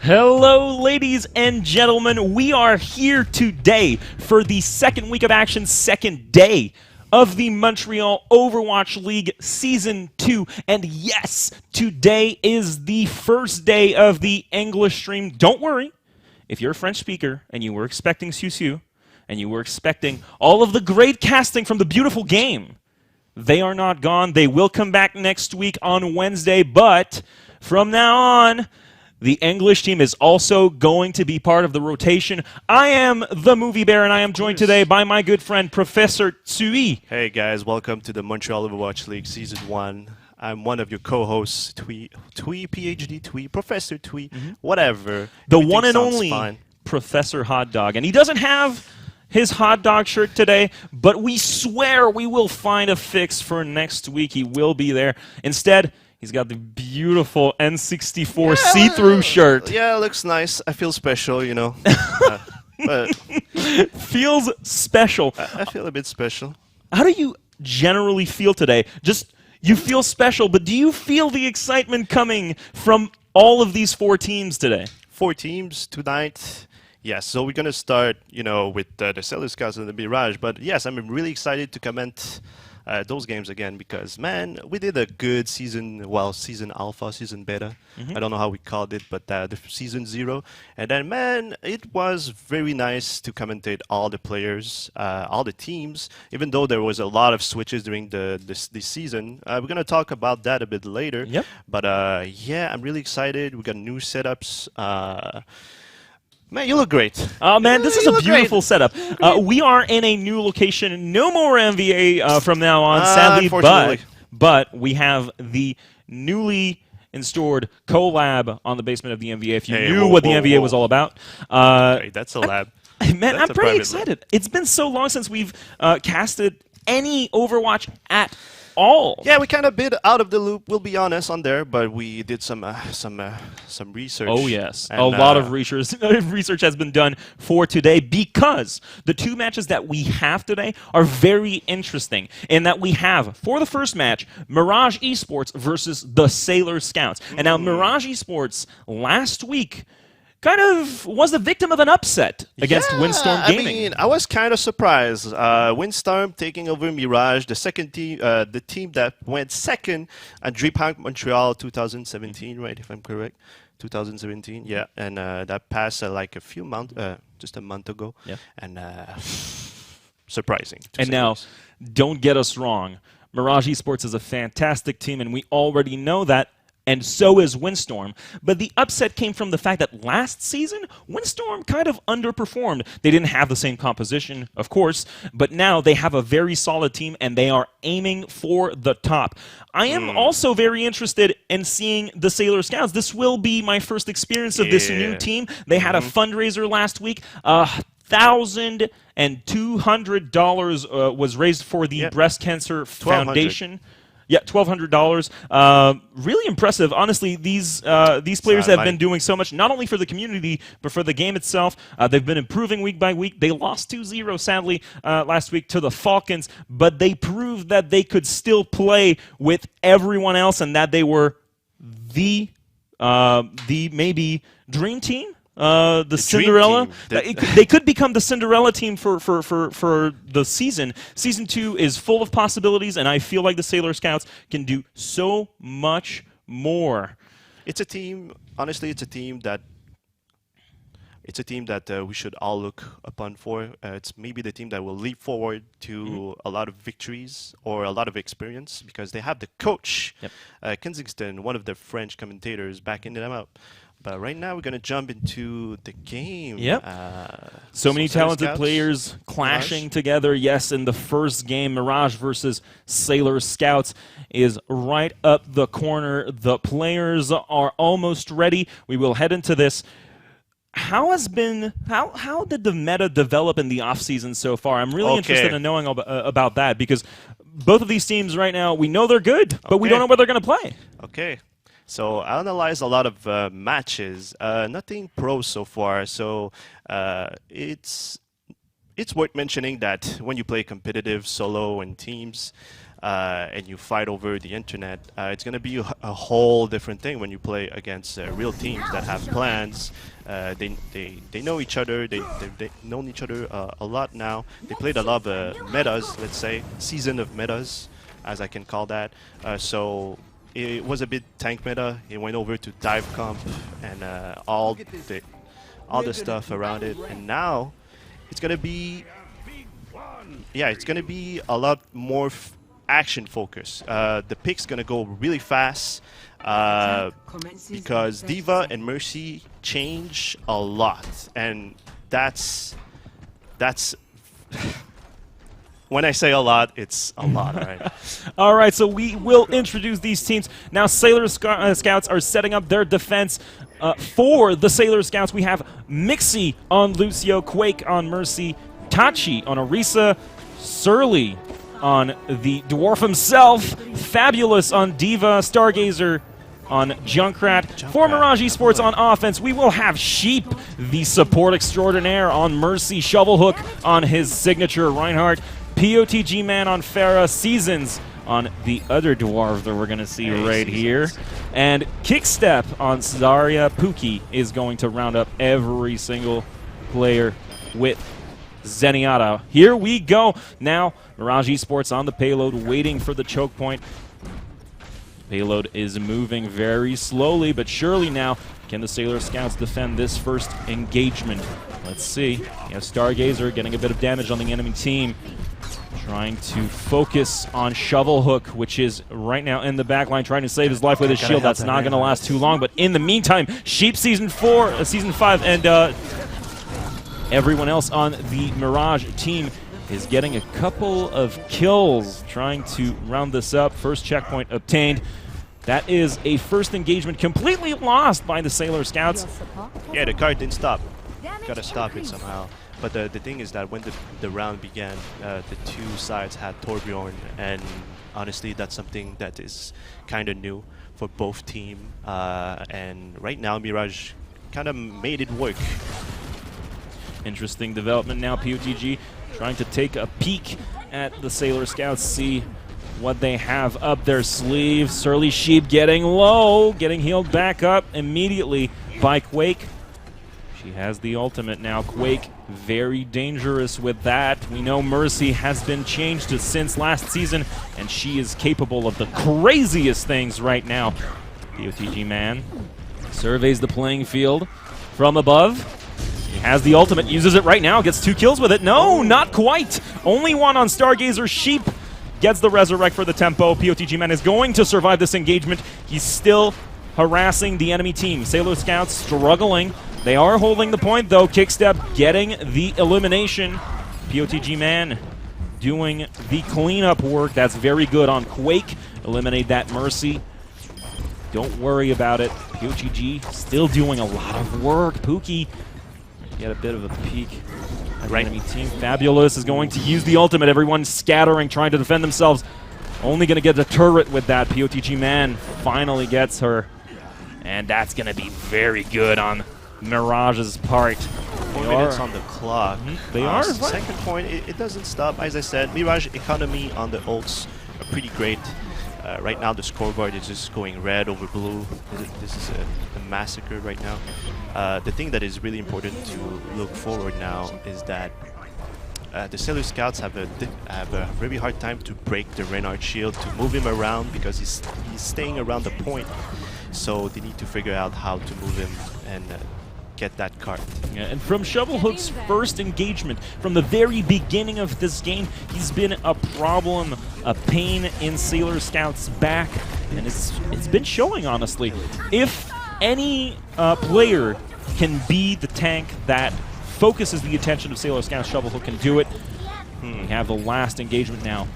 Hello, ladies and gentlemen. We are here today for the second week of action, second day of the Montreal Overwatch League Season 2. And yes, today is the first day of the English stream. Don't worry, if you're a French speaker and you were expecting Siu and you were expecting all of the great casting from the beautiful game, they are not gone. They will come back next week on Wednesday, but from now on, the English team is also going to be part of the rotation. I am the Movie Bear, and I am joined today by my good friend, Professor Tsui. Hey guys, welcome to the Montreal Overwatch League Season 1. I'm one of your co-hosts, Twee, PhD Twee, Professor Twee, whatever. The Everything one and sounds only fine. Professor Hot Dog. And he doesn't have his hot dog shirt today, but we swear we will find a fix for next week. He will be there. Instead, he's got the beautiful N64 see-through shirt. Yeah, it looks nice. I feel special, you know. But Feels special. I feel a bit special. How do you generally feel today? Just, you feel special, but do you feel the excitement coming from all of these four teams today? 4 teams tonight. Yes, so we're going to start, you know, with the Sailor Scouts and the Mirage. But yes, I'm really excited to comment those games again because, man, we did a good season, well, season alpha, season beta. I don't know how we called it, but the season 0. And then, man, it was very nice to commentate all the players, all the teams, even though there was a lot of switches during this season. We're going to talk about that a bit later. Yep. But, yeah, I'm really excited. We got new setups. Man, you look great. Oh, man, this is a look beautiful great. setup. We are in a new location. No more MVA from now on, sadly, Unfortunately. but we have the newly installed collab on the basement of the MVA. If you Hey, knew whoa, what the whoa, MVA whoa. was all about. Hey, that's a lab. Man, That's I'm a pretty private excited. It's been so long since we've casted any Overwatch at all. Yeah, we kind of bit out of the loop. We'll be honest on there, but we did some research. Oh, yes. And, A lot of research has been done for today because the two matches that we have today are very interesting in that we have, for the first match, Mirage Esports versus the Sailor Scouts. And now Mirage Esports last week kind of was the victim of an upset against Windstorm Gaming. I mean, I was kind of surprised. Windstorm taking over Mirage, the second team, the team that went second at DreamHack Montreal 2017, right? If I'm correct, 2017. Yeah, and that passed like a few months, just a month ago. Yeah. And surprising. to And say the now, least. don't get us wrong. Mirage Esports is a fantastic team, and we already know that, and so is Windstorm. But the upset came from the fact that last season, Windstorm kind of underperformed. They didn't have the same composition, of course, but now they have a very solid team, and they are aiming for the top. I am also very interested in seeing the Sailor Scouts. This will be my first experience of this new Yeah. team. They had a fundraiser last week. $1,200 was raised for the Yep. Breast Cancer 1,200. Foundation. Yeah, $1,200. Really impressive. Honestly, these players have been doing so much, not only for the community, but for the game itself. They've been improving week by week. They lost 2-0, sadly, last week to the Falcons, but they proved that they could still play with everyone else and that they were the maybe dream team. The Cinderella. team. They could become the Cinderella team for the season. Season 2 is full of possibilities, and I feel like the Sailor Scouts can do so much more. It's a team. Honestly, it's a team that we should all look upon for. It's maybe the team that will leap forward to a lot of victories or a lot of experience because they have the coach, Kensington, one of the French commentators, backing them up. But right now, we're going to jump into the game. Yep. So many Sailor talented Scouts, players clashing Mirage. together. Yes, in the first game, Mirage versus Sailor Scouts is right up the corner. The players are almost ready. We will head into this. How did the meta develop in the offseason so far? I'm really interested in knowing about that because both of these teams right now, we know they're good, but we don't know where they're going to play. Okay. So I analyzed a lot of matches, nothing pro so far. So it's worth mentioning that when you play competitive, solo, and teams, and you fight over the internet, it's going to be a whole different thing when you play against real teams that have plans. They know each other. They've known each other a lot now. They played a lot of metas, let's say, season of metas, as I can call that. So it was a bit tank meta. It went over to dive comp and all the stuff around it. And now it's gonna be, yeah, it's gonna be a lot more action focus. The pick's gonna go really fast because D.Va and Mercy change a lot, and that's when I say a lot, it's a lot, all right? All right, so we will introduce these teams. Now, Sailor Scouts are setting up their defense. For the Sailor Scouts, we have Mixie on Lucio, Quake on Mercy, Tachi on Orisa, Surly on the Dwarf himself, Fabulous on D.Va, Stargazer on Junkrat. For Mirage Esports on offense, we will have Sheep, the support extraordinaire, on Mercy, Shovelhook on his signature Reinhardt, POTG Man on Pharah, Seasons on the other dwarf that we're going to see right here, and Kickstep on Zarya. Pookie is going to round up every single player with Zenyatta. Here we go. Now, Mirage Esports on the payload, waiting for the choke point. Payload is moving very slowly, but surely now. Can the Sailor Scouts defend this first engagement? Let's see. You have Stargazer getting a bit of damage on the enemy team. Trying to focus on Shovelhook, which is right now in the back line, trying to save his life with his shield. That's not going to last too long, but in the meantime, Sheep Season 5, and everyone else on the Mirage team is getting a couple of kills, trying to round this up. First checkpoint obtained. That is a first engagement completely lost by the Sailor Scouts. Yeah, the card didn't stop. Gotta stop it somehow. But the thing is that when the round began, the two sides had Torbjorn, and honestly, that's something that is kind of new for both teams. And right now, Mirage kind of made it work. Interesting development now. POTG trying to take a peek at the Sailor Scouts, see what they have up their sleeve. Surly Sheep getting low, getting healed back up immediately by Quake. She has the ultimate now. Quake, very dangerous with that. We know Mercy has been changed since last season, and she is capable of the craziest things right now. POTG Man surveys the playing field from above. He has the ultimate, uses it right now, gets 2 kills with it. No, not quite. Only one on Stargazer. Sheep gets the resurrect for the tempo. POTG Man is going to survive this engagement. He's still harassing the enemy team. Sailor Scouts struggling. They are holding the point, though. Kickstep getting the elimination. POTG Man doing the cleanup work. That's very good on Quake. Eliminate that Mercy. Don't worry about it. POTG still doing a lot of work. Pookie get a bit of a peek at the enemy team. Fabulous is going to use the ultimate. Everyone scattering, trying to defend themselves. Only going to get the turret with that. POTG Man finally gets her. And that's going to be very good on Mirage's part. 4 minutes on the clock. They are. Second point, it doesn't stop. As I said, Mirage economy on the ults are pretty great. Right now, the scoreboard is just going red over blue. This is a massacre right now. The thing that is really important to look forward now is that the Sailor Scouts have a very hard time to break the Reinhardt shield, to move him around because he's staying around the point. So they need to figure out how to move him and get that card. Yeah, and from Shovelhook's first engagement, from the very beginning of this game, he's been a problem, a pain in Sailor Scout's back, and it's been showing, honestly. If any player can be the tank that focuses the attention of Sailor Scouts, Shovelhook can do it. We have the last engagement now.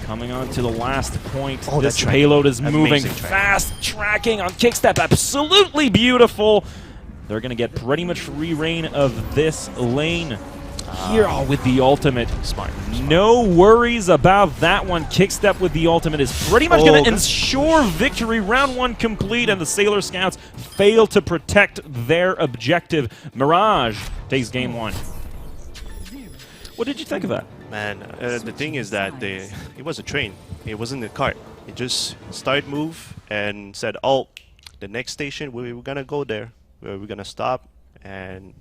Coming on to the last point. This payload is moving fast. Tracking on Kickstep. Absolutely beautiful. They're going to get pretty much free reign of this lane here with the ultimate. Smart. No worries about that one. Kickstep with the ultimate is pretty much going to ensure victory. Round 1 complete, and the Sailor Scouts fail to protect their objective. Mirage takes game 1. What did you think of that? Man, the thing is that it was a train. It wasn't a cart. It just started move and said, "Oh, the next station we're gonna go there. We're gonna stop, and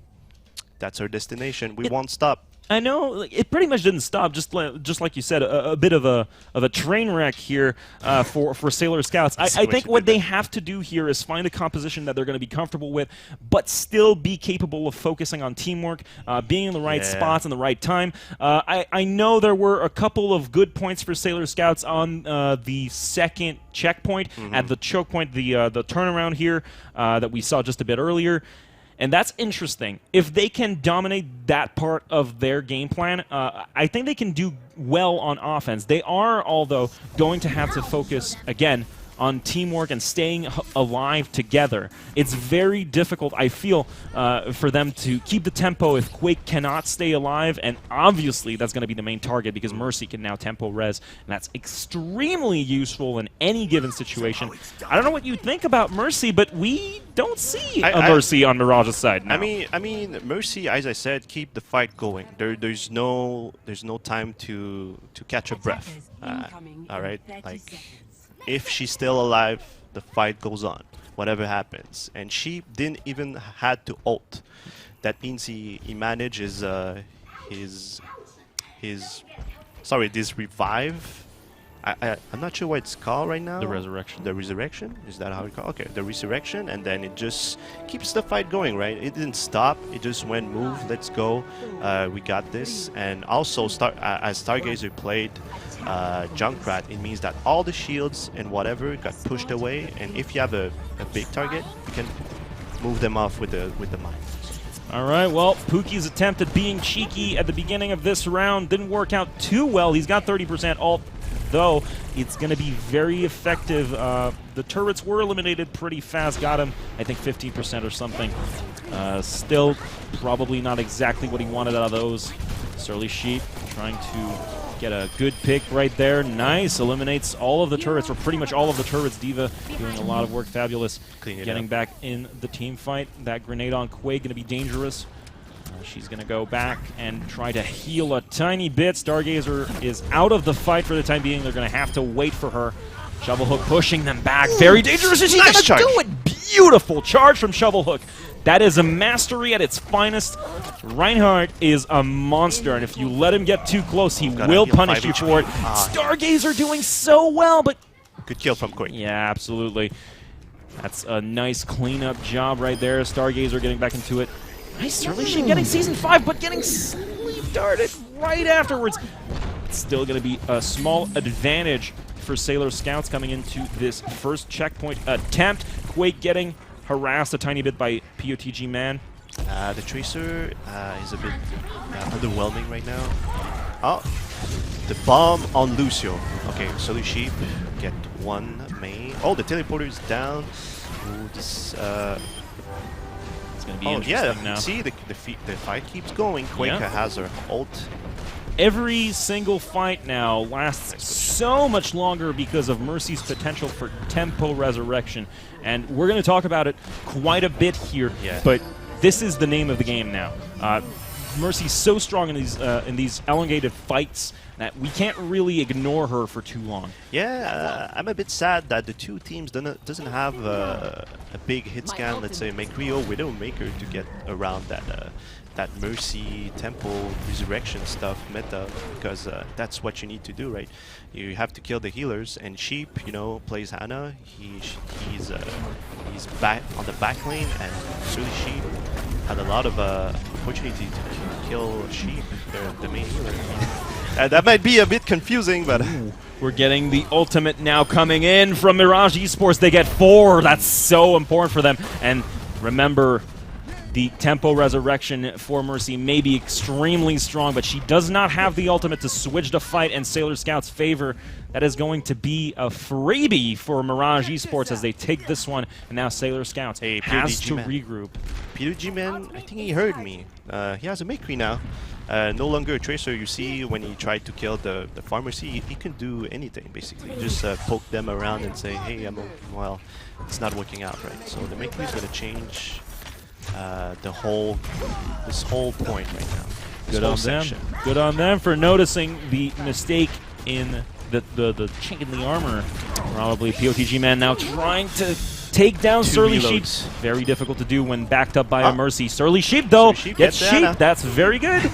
that's our destination. We won't stop." I know like, it pretty much didn't stop. Just like you said, a bit of a train wreck here for Sailor Scouts. I think what they have to do here is find a composition that they're going to be comfortable with, but still be capable of focusing on teamwork, being in the right spots and the right time. I know there were a couple of good points for Sailor Scouts on the second checkpoint at the choke point, the turnaround here that we saw just a bit earlier. And that's interesting. If they can dominate that part of their game plan, I think they can do well on offense. They are, although, going to have to focus, again, on teamwork and staying alive together. It's very difficult, I feel, for them to keep the tempo if Quake cannot stay alive, and obviously that's going to be the main target because Mercy can now tempo res, and that's extremely useful in any given situation. I don't know what you think about Mercy, but we don't see a Mercy on Mirage's side now. I mean, Mercy, as I said, keep the fight going. There's no time to catch a breath. All right, like. If she's still alive, the fight goes on, whatever happens. And she didn't even had to ult. That means he managed this revive. I'm not sure what it's called right now. The resurrection. The resurrection? Is that how it called? Okay, the resurrection, and then it just keeps the fight going, right? It didn't stop. It just went, move, let's go. We got this. And also, as Stargazer played Junkrat, it means that all the shields and whatever got pushed away, and if you have a big target, you can move them off with the mine. All right, well, Pookie's attempt at being cheeky at the beginning of this round didn't work out too well. He's got 30% ult, though it's going to be very effective. The turrets were eliminated pretty fast. Got him, I think, 15% or something. Still probably not exactly what he wanted out of those. Surly Sheep trying to get a good pick right there. Nice. Eliminates all of the turrets, or pretty much all of the turrets. D.Va doing a lot of work. Fabulous. Getting back in the team fight. That grenade on Quake going to be dangerous. She's going to go back and try to heal a tiny bit. Stargazer is out of the fight for the time being. They're going to have to wait for her. Shovelhook pushing them back. Very dangerous. And she's Nice going to charge. do it. Beautiful charge from Shovelhook. That is a mastery at its finest. Reinhardt is a monster, and if you let him get too close, he will punish you for it. Stargazer doing so well, but... Good kill from Quake. Yeah, absolutely. That's a nice cleanup job right there. Stargazer getting back into it. Nice Surly Sheep getting Season 5, but getting sleep darted right afterwards. It's still going to be a small advantage for Sailor Scouts coming into this first checkpoint attempt. Quake getting harassed a tiny bit by POTG Man. The Tracer is a bit underwhelming right now. Oh, the bomb on Lucio. Okay, Surly Sheep get one main. Oh, the teleporter is down. Ooh, this, it's going to be interesting now. See, the fight keeps going. Quake has her ult. Every single fight now lasts so much longer because of Mercy's potential for tempo resurrection. And we're going to talk about it quite a bit here, but this is the name of the game now. Mercy's so strong in these elongated fights that we can't really ignore her for too long. Yeah, I'm a bit sad that the two teams doesn't have a big hit scan, let's say Makrio, Widowmaker, to get around that Mercy, Tempo, Resurrection stuff meta, because that's what you need to do, right? You have to kill the healers, and Sheep, you know, plays Hana. He's back on the back lane, and Surly Sheep had a lot of opportunity to kill Sheep, the main healer. That might be a bit confusing, but... We're getting the ultimate now coming in from Mirage Esports. They get 4. That's so important for them. And remember, the tempo resurrection for Mercy may be extremely strong, but she does not have the ultimate to switch the fight in Sailor Scouts' favor. That is going to be a freebie for Mirage Esports as they take this one, and now Sailor Scouts has to regroup. PWG Man, I think he heard me. He has a Makri now. No longer a Tracer. You see, when he tried to kill the Pharmacy, he can do anything, basically. Just poke them around and say, hey, well, it's not working out, right? So the Makri is going to change this whole point right now. Good on them. Good on them for noticing the mistake in the chink in the armor. Probably POTG man now trying to take down Surly Sheep. Very difficult to do when backed up by a Mercy. Surly Sheep, though, gets Sheep. That's very good.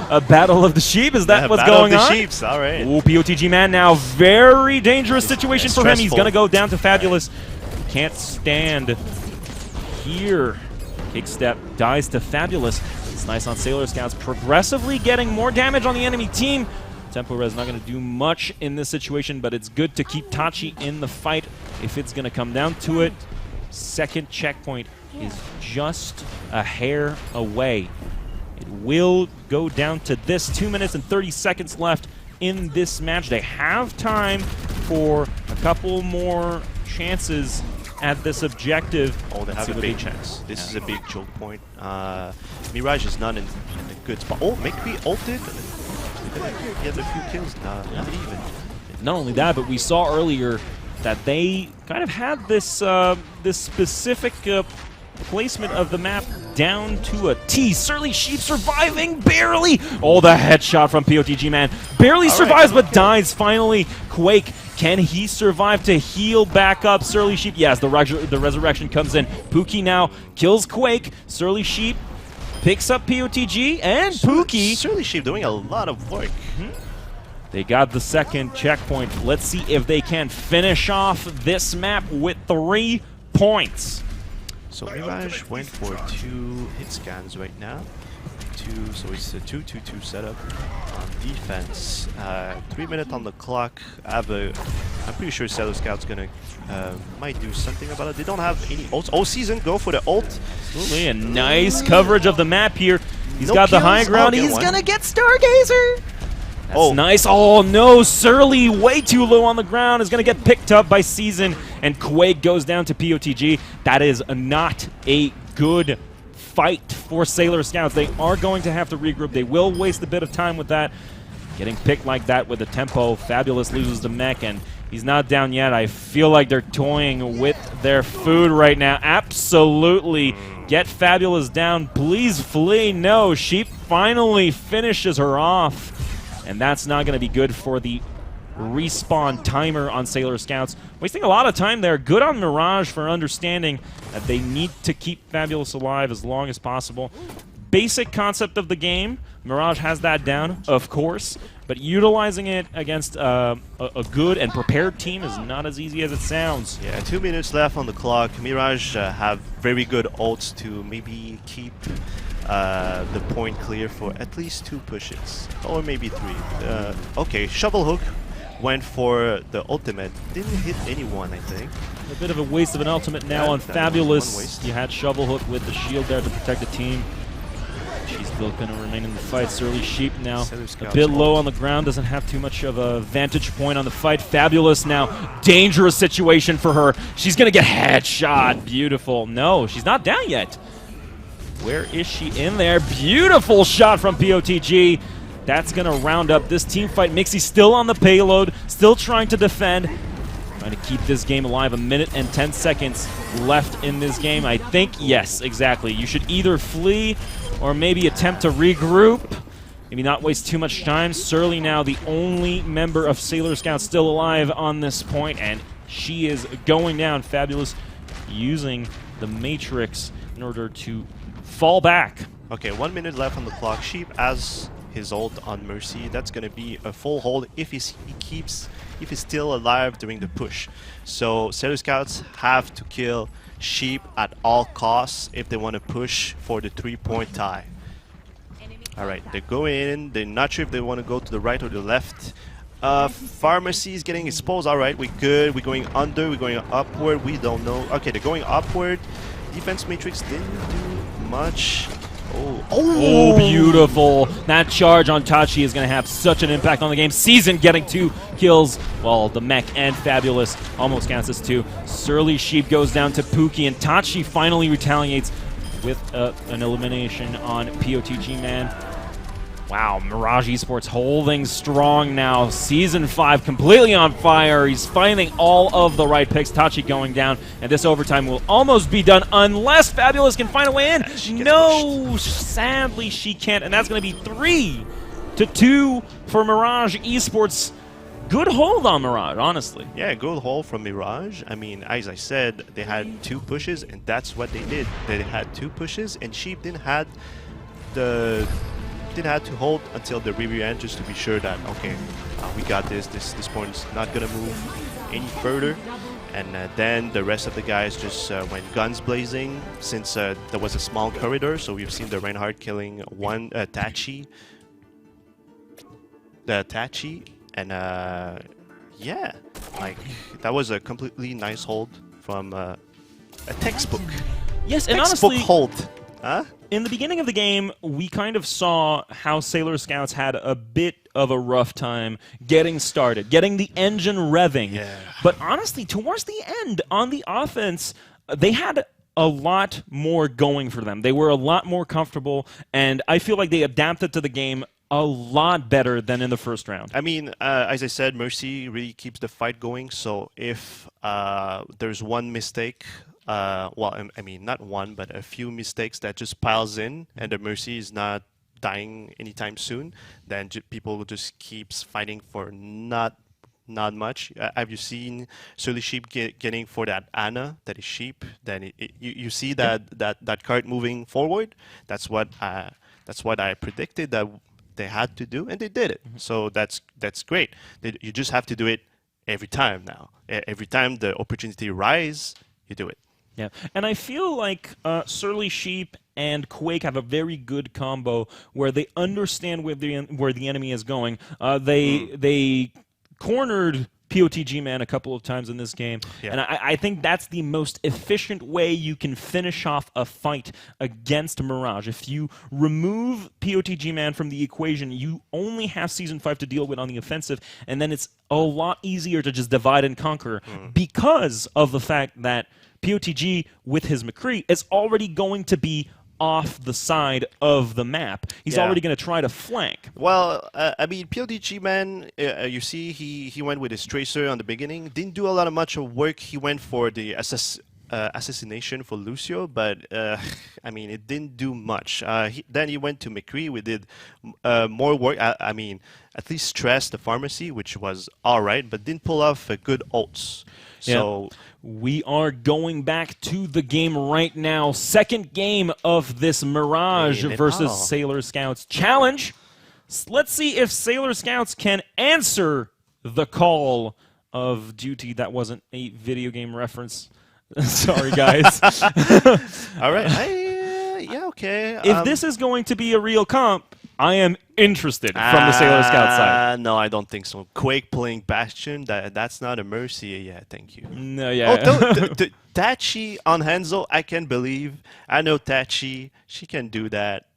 A battle of the sheep? Is that what's going on? Battle of the Sheeps, all right. Ooh, POTG man now. Very dangerous situation for him. He's going to go down to Fabulous. Can't stand here. Kick step dies to Fabulous. It's nice on Sailor Scouts. Progressively getting more damage on the enemy team. Tempo Res not going to do much in this situation, but it's good to keep Tachi in the fight if it's going to come down to it. Second checkpoint is just a hair away. It will go down to this. 2 minutes and 30 seconds left in this match. They have time for a couple more chances at this objective. Oh, they have a big chance. This is a big choke point. Mirage is not in a good spot. Oh, make me ulted. He had a few kills. Not even. Not only that, but we saw earlier that they kind of had this this specific placement of the map down to a T. Surly Sheep surviving barely. Oh, the headshot from POTG man. Barely survives, but dies finally. Quake, can he survive to heal back up Surly Sheep? Yes, the resurrection comes in. Pookie now kills Quake. Surly Sheep picks up POTG and Pookie. Surly Sheep doing a lot of work. They got the second checkpoint. Let's see if they can finish off this map with 3 points. So Mirage went for 2 hit scans right now. So it's a 2-2-2 setup on defense. 3 minutes on the clock. I'm pretty sure Sailor Scout's gonna might do something about it. They don't have any ults. Oh, Season, go for the ult. Absolutely, a nice coverage of the map here. He's got the high ground. He's gonna get Stargazer. That's nice. Oh no, Surly way too low on the ground is gonna get picked up by Season, and Quake goes down to POTG. That is not a good fight for Sailor Scouts. They are going to have to regroup. They will waste a bit of time with that. Getting picked like that with the tempo. Fabulous loses the mech, and he's not down yet. I feel like they're toying with their food right now. Absolutely. Get Fabulous down. Please flee. No, Sheep finally finishes her off. And that's not going to be good for the respawn timer on Sailor Scouts. Wasting a lot of time there. Good on Mirage for understanding that they need to keep Fabulous alive as long as possible. Basic concept of the game. Mirage has that down, of course. But utilizing it against a good and prepared team is not as easy as it sounds. Yeah, 2 minutes left on the clock. Mirage have very good ults to maybe keep the point clear for at least 2 pushes, or maybe 3. Okay, Shovel Hook went for the ultimate. Didn't hit anyone, I think. A bit of a waste of an ultimate now on Fabulous. You had Shovel Hook with the shield there to protect the team. She's still going to remain in the fight. Surly Sheep now a bit low on the ground, doesn't have too much of a vantage point on the fight. Fabulous now, dangerous situation for her. She's going to get headshot. Beautiful. No, she's not down yet. Where is she in there? Beautiful shot from POTG. That's going to round up this team fight. Mixie still on the payload, still trying to defend. Trying to keep this game alive. 1 minute and 10 seconds left in this game. I think, yes, exactly. You should either flee or maybe attempt to regroup. Maybe not waste too much time. Surly now the only member of Sailor Scouts still alive on this point, and she is going down. Fabulous using the Matrix in order to fall back. Okay, 1 minute left on the clock. Sheep has his ult on Mercy. That's going to be a full hold if he's still alive during the push. So Sailor Scouts have to kill Sheep at all costs if they want to push for the 3-point tie. Alright, they're going in. They're not sure if they want to go to the right or the left. Pharmacy is getting exposed. Alright, we're good. We're going under. We're going upward. We don't know. Okay, they're going upward. Defense Matrix didn't do much. Oh, beautiful. That charge on Tachi is going to have such an impact on the game. Season getting 2 kills. Well, the mech and Fabulous almost counts as 2. Surly Sheep goes down to Pookie, and Tachi finally retaliates with an elimination on POTG man. Wow, Mirage Esports holding strong now. Season 5 completely on fire. He's finding all of the right picks. Tachi going down, and this overtime will almost be done unless Fabulous can find a way in. No, sadly she can't, and that's going to be 3-2 for Mirage Esports. Good hold on Mirage, honestly. Yeah, good hold from Mirage. I mean, as I said, they had 2 pushes, and that's what they did. They had 2 pushes, and Sheep didn't have to hold until the review end just to be sure that, okay, we got this point is not gonna move any further. And then the rest of the guys just went guns blazing since there was a small corridor. So we've seen the Reinhardt killing one Tachi, and yeah, like that was a completely nice hold from a textbook. Yes, and textbook honestly, hold. Huh? In the beginning of the game, we kind of saw how Sailor Scouts had a bit of a rough time getting started, getting the engine revving. Yeah. But honestly, towards the end, on the offense, they had a lot more going for them. They were a lot more comfortable, and I feel like they adapted to the game a lot better than in the first round. I mean, as I said, Mercy really keeps the fight going, so if there's one mistake, well, I mean, not one, but a few mistakes that just piles in, and the Mercy is not dying anytime soon, then people just keeps fighting for not much. Have you seen Surly Sheep getting for that Ana that is Sheep? Then you see that card moving forward. That's what I predicted that they had to do, and they did it. So that's great. You just have to do it every time now. Every time the opportunity rise, you do it. Yeah, and I feel like Surly Sheep and Quake have a very good combo where they understand where the enemy is going. They cornered POTG Man a couple of times in this game, and I think that's the most efficient way you can finish off a fight against Mirage. If you remove POTG Man from the equation, you only have Season 5 to deal with on the offensive, and then it's a lot easier to just divide and conquer because of the fact that POTG with his McCree is already going to be off the side of the map. He's already going to try to flank. Well, I mean, POTG Man, you see, he went with his Tracer on the beginning. Didn't do a lot of much of work. He went for the assassination for Lucio, but I mean, it didn't do much. Then he went to McCree. We did more work. I mean, at least stress the pharmacy, which was all right, but didn't pull off good ults. So we are going back to the game right now. Second game of this Mirage versus Sailor Scouts challenge. Let's see if Sailor Scouts can answer the call of duty. That wasn't a video game reference. Sorry, guys. All right. Yeah, okay. If this is going to be a real comp, I am interested from the Sailor Scout side. No, I don't think so. Quake playing Bastion, that's not a Mercy. Yeah, thank you. No, yeah. Oh, Tachi on Hanzo, I can believe. I know Tachi. She can do that.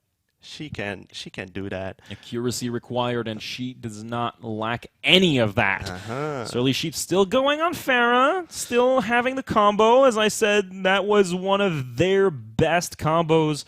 She can do that. Accuracy required, and she does not lack any of that. Surly Sheep still going on Pharah, still having the combo. As I said, that was one of their best combos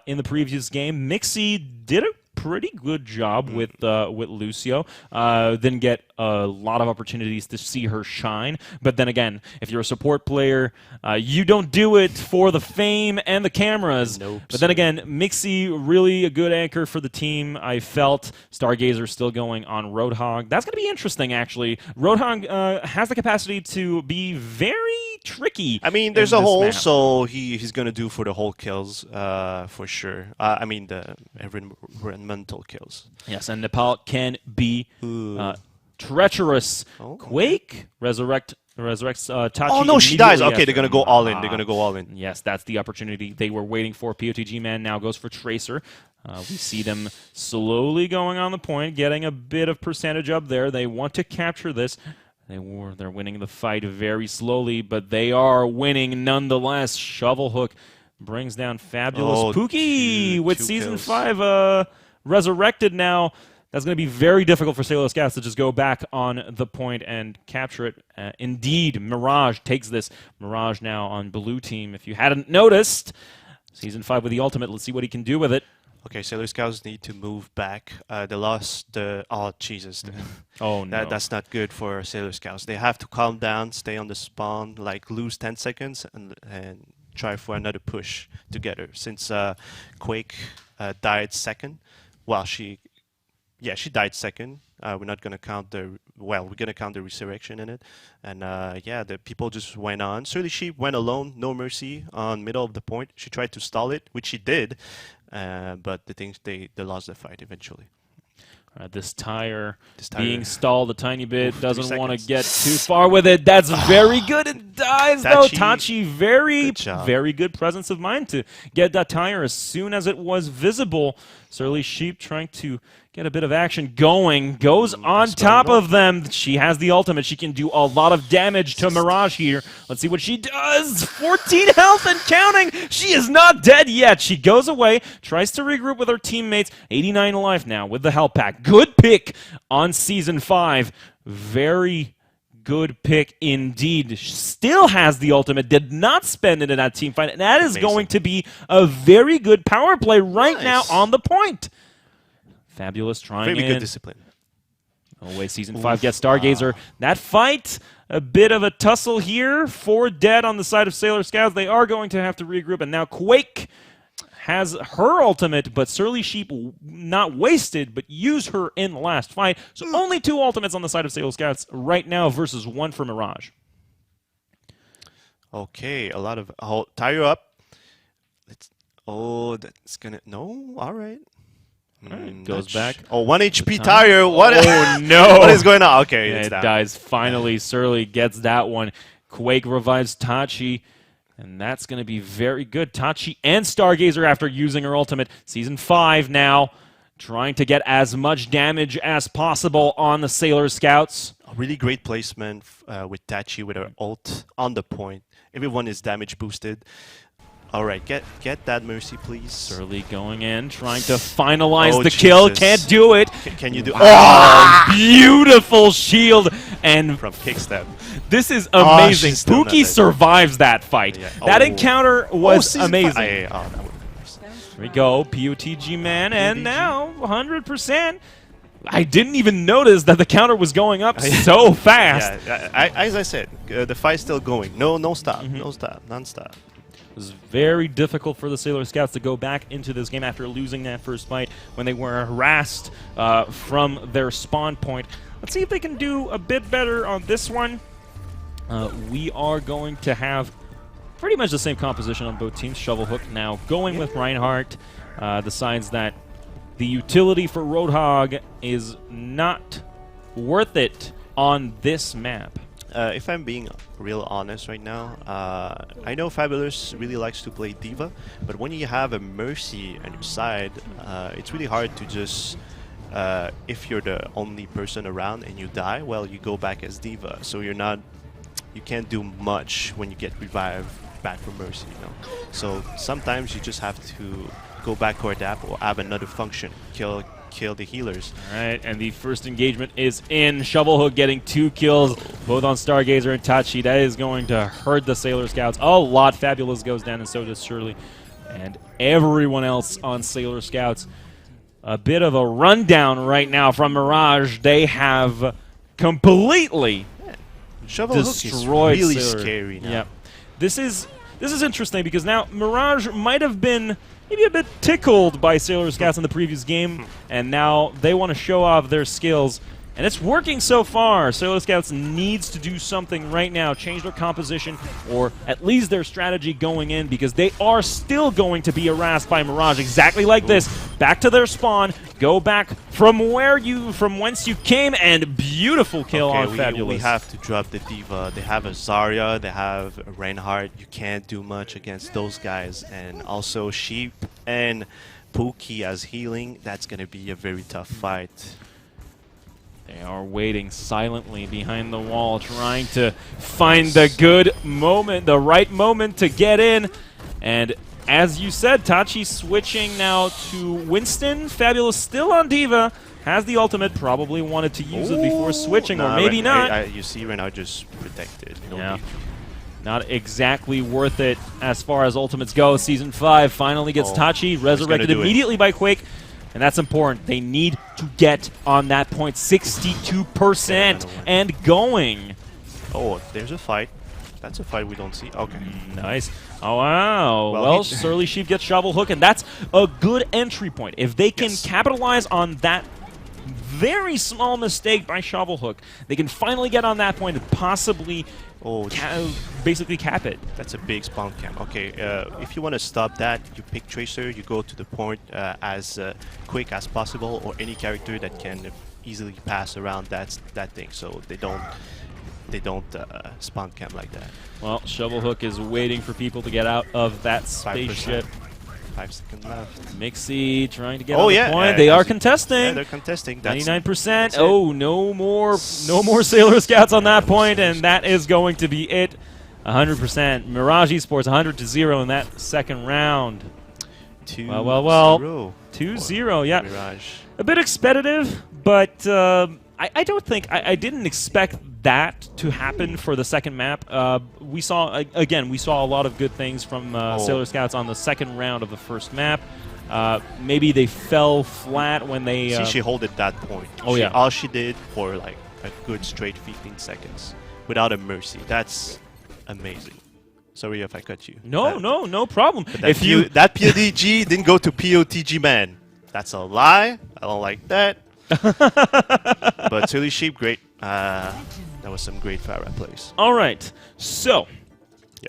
in the previous game. Mixie did a pretty good job with Lucio. Didn't get a lot of opportunities to see her shine. But then again, if you're a support player, you don't do it for the fame and the cameras. Nope. But then again, Mixie, really a good anchor for the team. I felt Stargazer still going on Roadhog. That's going to be interesting, actually. Roadhog has the capacity to be very tricky. I mean, there's a hole, so he's going to do for the whole kills, for sure. I mean, the environmental kills. Yes, and Nepal can be treacherous. Quake resurrects Tachi. Oh no, she dies. Okay, they're gonna go all in. They're gonna go all in. Yes, that's the opportunity they were waiting for. POTG Man now goes for Tracer. We see them slowly going on the point, getting a bit of percentage up there. They want to capture this. They're winning the fight very slowly, but they are winning nonetheless. Shovel Hook brings down Fabulous. Pookie with Season 5 resurrected now. That's going to be very difficult for Sailor Scouts to just go back on the point and capture it. Indeed, Mirage takes this. Mirage now on blue team. If you hadn't noticed, Season 5 with the ultimate. Let's see what he can do with it. Okay, Sailor Scouts need to move back. They lost the... Oh, Jesus. Oh, no. That's not good for Sailor Scouts. They have to calm down, stay on the spawn, like lose 10 seconds, and try for another push together. Since Quake died second, well, she died second. We're not gonna count the we're gonna count the resurrection in it, and yeah, the people just went on. Surly Sheep went alone, no mercy on middle of the point. She tried to stall it, which she did, but the things they lost the fight eventually. This tire being stalled a tiny bit. Oof, doesn't 3 want to seconds. get too far with it. That's very good. It dies, though. Tachi, Good very good presence of mind to get that tire as soon as it was visible. Surly Sheep trying to get a bit of action going. Goes on top of them. She has the ultimate. She can do a lot of damage to Mirage here. Let's see what she does. 14 health and counting. She is not dead yet. She goes away, tries to regroup with her teammates. 89 life now with the health pack. Good pick on Season 5. Very good pick indeed. Still has the ultimate. Did not spend it in that team fight. And that is going to be a very good power play right now on the point. Fabulous trying Very good discipline. Away Season 5 gets Stargazer. That fight, a bit of a tussle here. 4 dead on the side of Sailor Scouts. They are going to have to regroup. And now Quake has her ultimate, but Surly Sheep not wasted, but used her in the last fight. So only 2 ultimates on the side of Sailor Scouts right now versus 1 for Mirage. Okay, a lot of... tie her up. That's gonna... No? All right. Goes back. Oh, 1 HP tire. What? Oh, no. What is going on? Okay, And it's it down. dies. Finally, Surly gets that one. Quake revives Tachi. And that's going to be very good. Tachi and Stargazer after using her ultimate. Season 5 now, trying to get as much damage as possible on the Sailor Scouts. A really great placement with Tachi with her ult on the point. Everyone is damage boosted. All right, get that mercy, please. Surly going in, trying to finalize the Jesus. kill. Can't do it. Can you do... Oh, beautiful shield. And from kickstep. this is amazing. she's still not Pookie dead. survives that fight. Yeah. That Oh. encounter was amazing. That Here we go, POTG man, and now 100%. I didn't even notice that the counter was going up so fast. Yeah, as I said, the fight's still going. No stop, no stop, non-stop. It was very difficult for the Sailor Scouts to go back into this game after losing that first fight when they were harassed from their spawn point. Let's see if they can do a bit better on this one. We are going to have pretty much the same composition on both teams. Shovelhook now going with Reinhardt. Decides that the utility for Roadhog is not worth it on this map. If I'm being real honest right now, I know Fabulous really likes to play Diva, but when you have a Mercy on your side, it's really hard to just, if you're the only person around and you die, well, you go back as Diva. So you can't do much when you get revived back from Mercy, you know. So sometimes you just have to go back or adapt or have another function, kill the healers. All right, and the first engagement is in. Shovelhook getting 2 kills, both on Stargazer and Tachi. That is going to hurt the Sailor Scouts a lot. Fabulous goes down, and so does Surly. And everyone else on Sailor Scouts. A bit of a rundown right now from Mirage. They have completely Shovelhook destroyed is really Sailor. scary now. Yep. This is interesting because now Mirage might have been maybe a bit tickled by Sailor Scouts in the previous game, and now they want to show off their skills. And it's working so far. Sailor Scouts needs to do something right now, change their composition, or at least their strategy going in, because they are still going to be harassed by Mirage exactly like this. Back to their spawn, go back from whence you came, and beautiful kill on Fabulous. We have to drop the Diva. They have a Zarya, they have a Reinhardt. You can't do much against those guys. And also Sheep and Pookie as healing. That's going to be a very tough fight. They are waiting silently behind the wall, trying to find the good moment, the right moment to get in. And as you said, Tachi switching now to Winston. Fabulous still on Diva. Has the ultimate, probably wanted to use it before switching, or maybe not. You see, Reinhardt just protected. No need. Not exactly worth it as far as ultimates go. Season 5 finally gets Tachi resurrected immediately by Quake, and that's important. They need to get on that point, 62% and going. Oh, there's a fight. That's a fight we don't see. Okay. Nice. Oh, wow. Well, Surly Sheep gets Shovel Hook, and that's a good entry point. If they can capitalize on that very small mistake by Shovel Hook, they can finally get on that point and possibly basically cap it. That's a big spawn camp. Okay, if you want to stop that, you pick Tracer, you go to the point as quick as possible, or any character that can easily pass around that thing, so they don't spawn camp like that. Well, Shovel Hook is waiting for people to get out of that spaceship. 5 seconds left. Mixie trying to get on the point. They are contesting. Yeah, they're contesting. 99%. Oh, no more Sailor Scouts on that point, and that is going to be it. 100%. Mirage Esports 100-0 in that second round. 2-0. Yeah. Mirage. A bit expeditive, but I don't think I didn't expect that to happen for the second map. We saw a lot of good things from Sailor Scouts on the second round of the first map. Maybe they fell flat when they. See, she holded that point. All she did for like a good straight 15 seconds without a mercy. That's amazing. Sorry if I cut you. No problem. If that POTG didn't go to POTG, man, that's a lie. I don't like that. But Silly Sheep, great. That was some great Farah plays. All right, so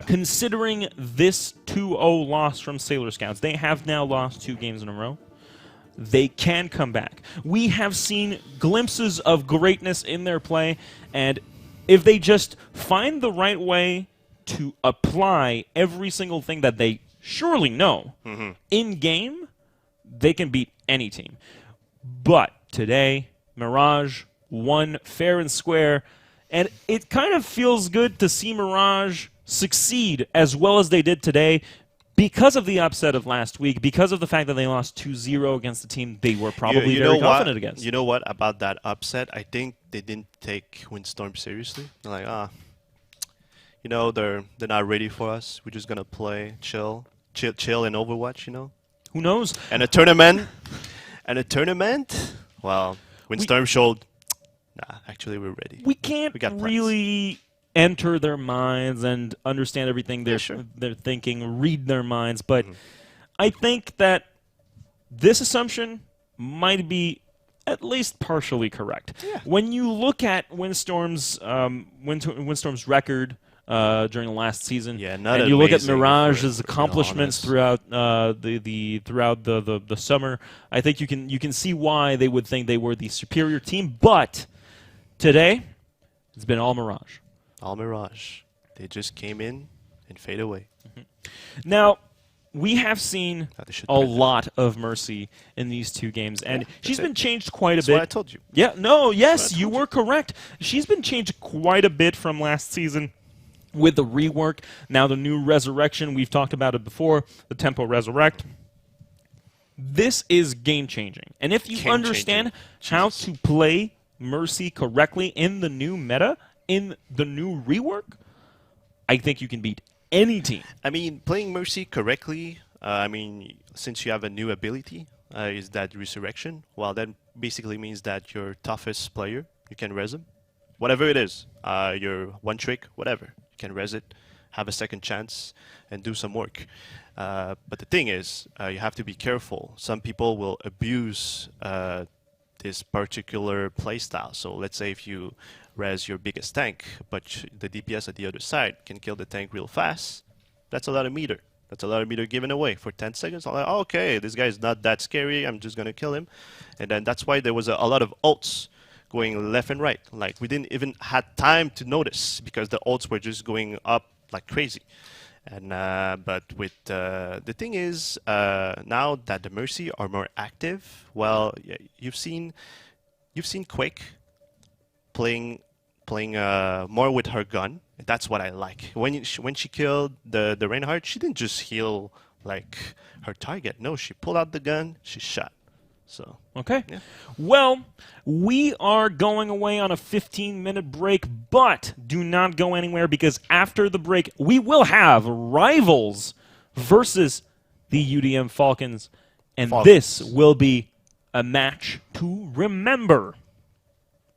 considering this 2-0 loss from Sailor Scouts, they have now lost 2 games in a row. They can come back. We have seen glimpses of greatness in their play, and if they just find the right way to apply every single thing that they surely know in game, they can beat any team. But today, Mirage won fair and square, and it kind of feels good to see Mirage succeed as well as they did today because of the upset of last week, because of the fact that they lost 2-0 against the team they were probably very confident against. You know what about that upset? I think they didn't take Windstorm seriously. They're like, you know, they're not ready for us. We're just gonna play chill in Overwatch. You know, who knows? And a tournament, well, Windstorm showed. Nah, actually, we're ready. We can't really enter their minds and understand everything they're thinking, read their minds, but I think that this assumption might be at least partially correct. When you look at Windstorm's record during the last season, and you look at Mirage's accomplishments throughout the summer, I think you can see why they would think they were the superior team. But today, it's been all Mirage. All Mirage. They just came in and fade away. Now, we have seen a lot of Mercy in these 2 games, and she's been changed quite a bit. That's what I told you. Yes, you were correct. She's been changed quite a bit from last season with the rework. Now the new Resurrection, we've talked about it before, the Tempo Resurrect. This is game-changing. And if you understand how to play Mercy correctly in the new meta, in the new rework, I think you can beat any team. I mean, playing Mercy correctly, since you have a new ability, is that Resurrection, well, that basically means that your toughest player, you can res him. Whatever it is, your one trick, whatever. You can res it, have a second chance, and do some work. But the thing is, you have to be careful. Some people will abuse this particular playstyle. So let's say if you res your biggest tank, but the DPS at the other side can kill the tank real fast, that's a lot of meter. That's a lot of meter given away for 10 seconds. I'm like, oh, okay, this guy's not that scary. I'm just going to kill him. And then that's why there was a lot of ults going left and right. Like, we didn't even had time to notice because the ults were just going up like crazy. And but with the thing is, now that the Mercy are more active, well, you've seen Quake playing more with her gun. That's what I like. When she killed the Reinhardt, she didn't just heal like her target. No, she pulled out the gun, she shot. So Okay. yeah. Well, we are going away on a 15-minute break, but do not go anywhere because after the break, we will have Rivals versus the UDM Falcons, and this will be a match to remember.